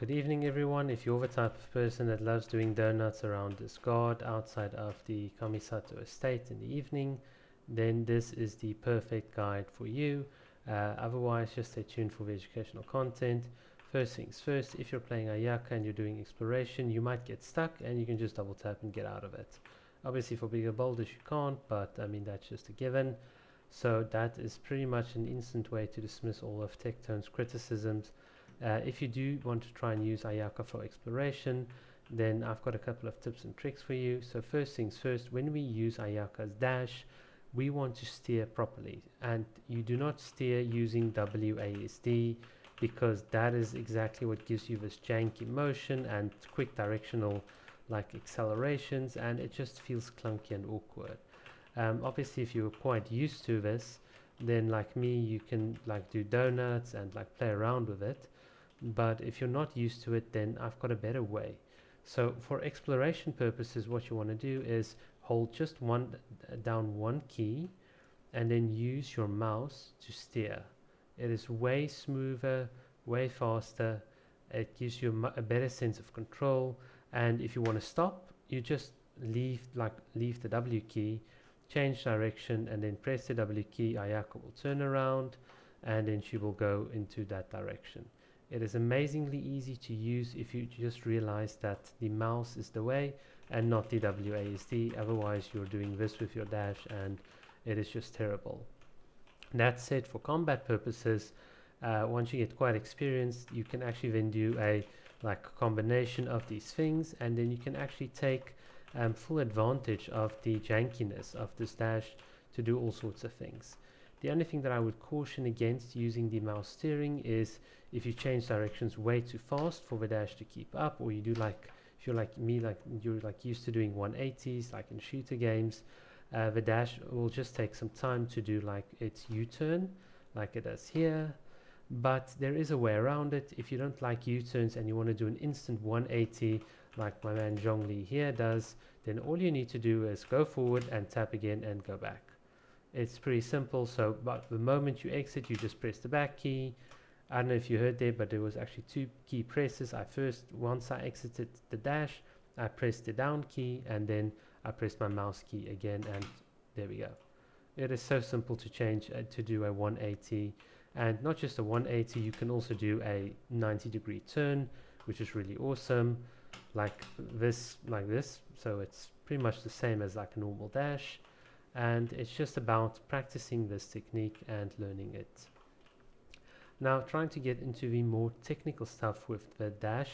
Good evening everyone. If you're the type of person that loves doing donuts around this guard outside of the Kamisato estate in the evening, then this is the perfect guide for you. Otherwise, just stay tuned for the educational content. First things first, if you're playing Ayaka and you're doing exploration, you might get stuck and you can just double tap and get out of it. Obviously for bigger boulders you can't, but I mean that's just a given. So that is pretty much an instant way to dismiss all of Tectone's criticisms. If you do want to try and use Ayaka for exploration, then I've got a couple of tips and tricks for you. So first things first, when we use Ayaka's dash, we want to steer properly, and you do not steer using WASD, because that is exactly what gives you this janky motion and quick directional like accelerations, and it just feels clunky and awkward. Obviously if you're quite used to this, then like me you can like do donuts and like play around with it, but if you're not used to it, then I've got a better way. So for exploration purposes, what you want to do is hold just down one key and then use your mouse to steer. It is way smoother, way faster. It gives you a better sense of control, and if you want to stop, you just leave the W key, change direction, and then press the W key. Ayaka will turn around and then she will go into that direction. It is amazingly easy to use if you just realize that the mouse is the way and not the WASD. Otherwise you're doing this with your dash and it is just terrible. That said, for combat purposes, once you get quite experienced, you can actually then do a combination of these things, and then you can actually take full advantage of the jankiness of this dash to do all sorts of things. The only thing that I would caution against using the mouse steering is if you change directions way too fast for the dash to keep up, or you do if you're like me, you're used to doing 180s like in shooter games, the dash will just take some time to do its U-turn like it does here. But there is a way around it. If you don't like U-turns and you want to do an instant 180 like my man Zhongli here does, then all you need to do is go forward and tap again and go back. It's pretty simple. So but the moment you exit, you just press the back key. I don't know if you heard there, but there was actually two key presses. Once I exited the dash, I pressed the down key and then I pressed my mouse key again, and there we go. It is so simple to change to do a 180, and not just a 180, you can also do a 90-degree turn, which is really awesome, like this. So it's pretty much the same as like a normal dash, and it's just about practicing this technique and learning it. Now, trying to get into the more technical stuff with the dash,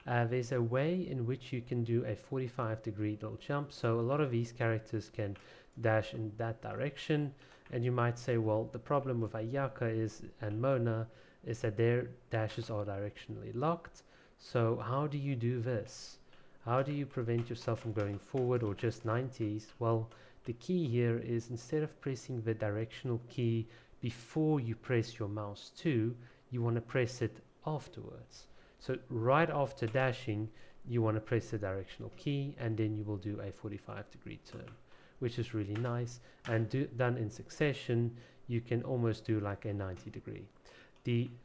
there's a way in which you can do a 45-degree little jump. So a lot of these characters can dash in that direction, and you might say, well, the problem with Ayaka and Mona is that their dashes are directionally locked. So how do you do this? How do you prevent yourself from going forward or just 90s? Well, the key here is, instead of pressing the directional key before you press your mouse 2, you want to press it afterwards. So right after dashing, you want to press the directional key, and then you will do a 45-degree turn, which is really nice, and done in succession you can almost do like a 90-degree.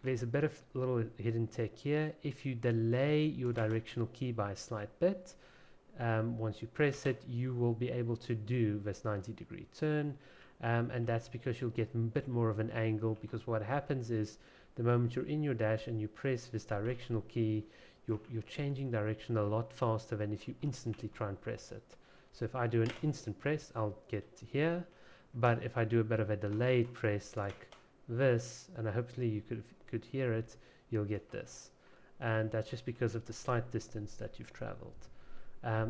There's a bit of little hidden tech here. If you delay your directional key by a slight bit, once you press it, you will be able to do this 90-degree turn, and that's because you'll get a bit more of an angle, because what happens is the moment you're in your dash and you press this directional key, you're changing direction a lot faster than if you instantly try and press it. So if I do an instant press, I'll get here, but if I do a bit of a delayed press like this, and hopefully you could hear it, you'll get this, and that's just because of the slight distance that you've traveled.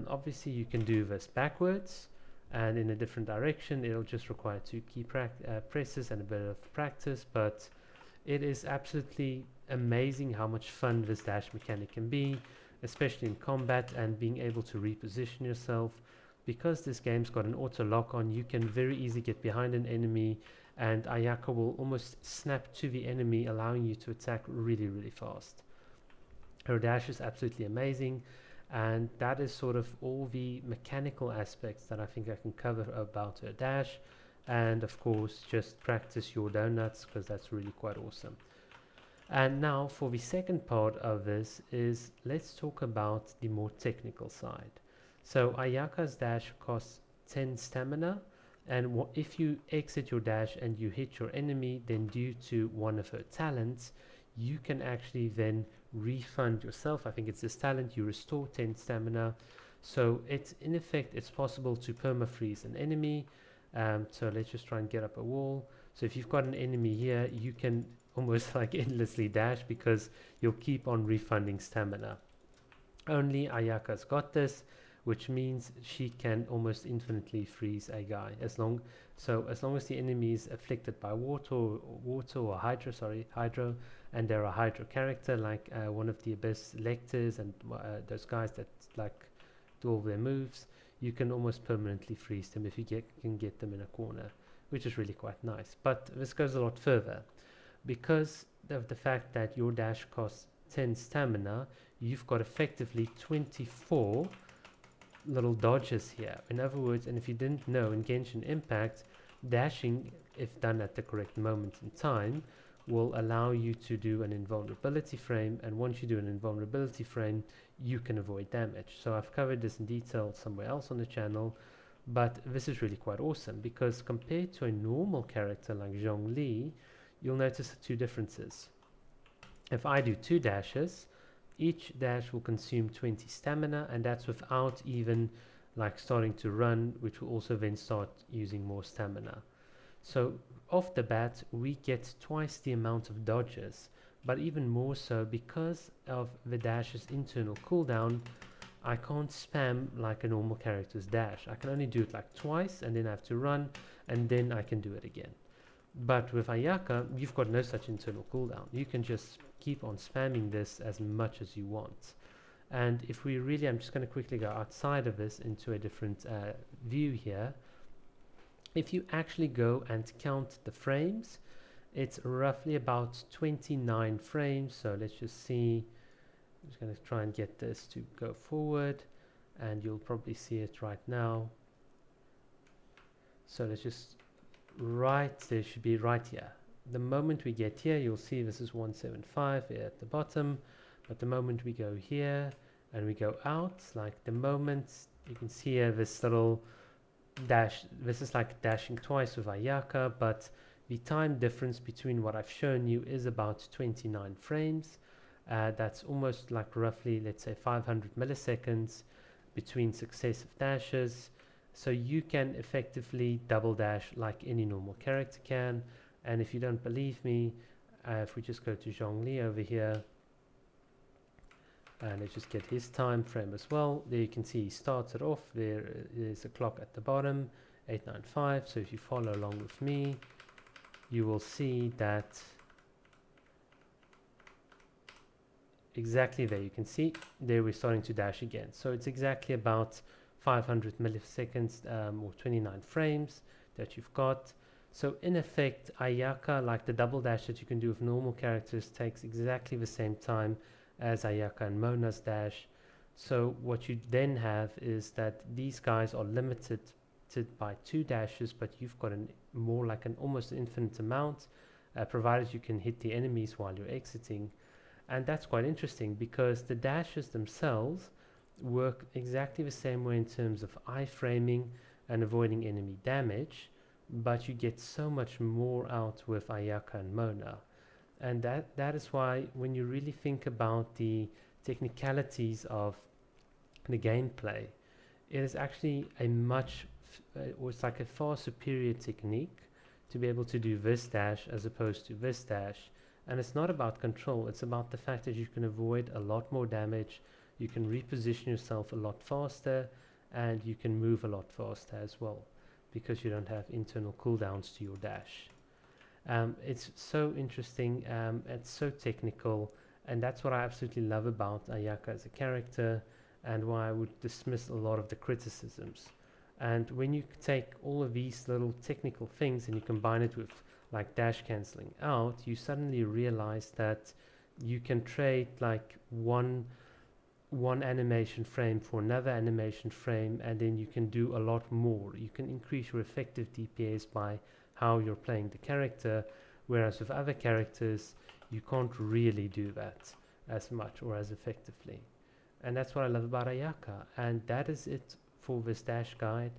Obviously you can do this backwards and in a different direction. It'll just require 2 key presses and a bit of practice, but it is absolutely amazing how much fun this dash mechanic can be, especially in combat, and being able to reposition yourself. Because this game's got an auto lock on, you can very easily get behind an enemy, and Ayaka will almost snap to the enemy, allowing you to attack really, really fast. Her dash is absolutely amazing, and that is sort of all the mechanical aspects that I think I can cover about her dash. And of course, just practice your donuts, because that's really quite awesome. And now for the second part of this is let's talk about the more technical side. So Ayaka's dash costs 10 stamina, and if you exit your dash and you hit your enemy, then due to one of her talents, you can actually then refund yourself. I think it's this talent, you restore 10 stamina. So it's in effect, it's possible to perma-freeze an enemy. So let's just try and get up a wall. So if you've got an enemy here, you can almost like endlessly dash because you'll keep on refunding stamina. Only Ayaka's got this, which means she can almost infinitely freeze a guy as long as the enemy is afflicted by water or hydro, and they're a hydro character like one of the Abyss Lectors and those guys that like do all their moves, you can almost permanently freeze them if you can get them in a corner, which is really quite nice. But this goes a lot further. Because of the fact that your dash costs 10 stamina, you've got effectively 24 little dodges here. In other words, and if you didn't know, in Genshin Impact, dashing, if done at the correct moment in time, will allow you to do an invulnerability frame, and once you do an invulnerability frame, you can avoid damage. So I've covered this in detail somewhere else on the channel, but this is really quite awesome because compared to a normal character like Zhongli, you'll notice the two differences. If I do 2 dashes, each dash will consume 20 stamina, and that's without even like starting to run, which will also then start using more stamina. So off the bat, we get twice the amount of dodges, but even more so because of the dash's internal cooldown, I can't spam like a normal character's dash. I can only do it like twice, and then I have to run, and then I can do it again. But with Ayaka, you've got no such internal cooldown. You can just keep on spamming this as much as you want. And if we really, I'm just going to quickly go outside of this into a different view here. If you actually go and count the frames, it's roughly about 29 frames. So let's just see. I'm just going to try and get this to go forward, and you'll probably see it right now. So let's just there should be right here. The moment we get here, you'll see this is 175 here at the bottom, but the moment we go here and we go out, like the moment you can see here this little dash, this is like dashing twice with Ayaka, but the time difference between what I've shown you is about 29 frames. That's almost like roughly, let's say 500 milliseconds between successive dashes. So you can effectively double dash like any normal character can. And if you don't believe me, if we just go to Zhongli over here, and let's just get his time frame as well. There you can see he starts it off. There's a clock at the bottom, 895. So if you follow along with me, you will see that exactly there. You can see there we're starting to dash again. So it's exactly about 500 milliseconds or 29 frames that you've got. So in effect, Ayaka, like the double dash that you can do with normal characters, takes exactly the same time as Ayaka and Mona's dash. So what you then have is that these guys are limited by 2 dashes, but you've got more like an almost infinite amount, provided you can hit the enemies while you're exiting. And that's quite interesting because the dashes themselves work exactly the same way in terms of iframing and avoiding enemy damage, but you get so much more out with Ayaka and Mona. And that is why when you really think about the technicalities of the gameplay, it is actually it's like a far superior technique to be able to do this dash as opposed to this dash. And it's not about control, it's about the fact that you can avoid a lot more damage, you can reposition yourself a lot faster, and you can move a lot faster as well, because you don't have internal cooldowns to your dash. It's so interesting, it's so technical, and that's what I absolutely love about Ayaka as a character, and why I would dismiss a lot of the criticisms. And when you take all of these little technical things and you combine it with like dash cancelling out, you suddenly realize that you can trade like one animation frame for another animation frame, and then you can do a lot more. You can increase your effective DPS by how you're playing the character, whereas with other characters you can't really do that as much or as effectively. And that's what I love about Ayaka. And that is it for the stash guide.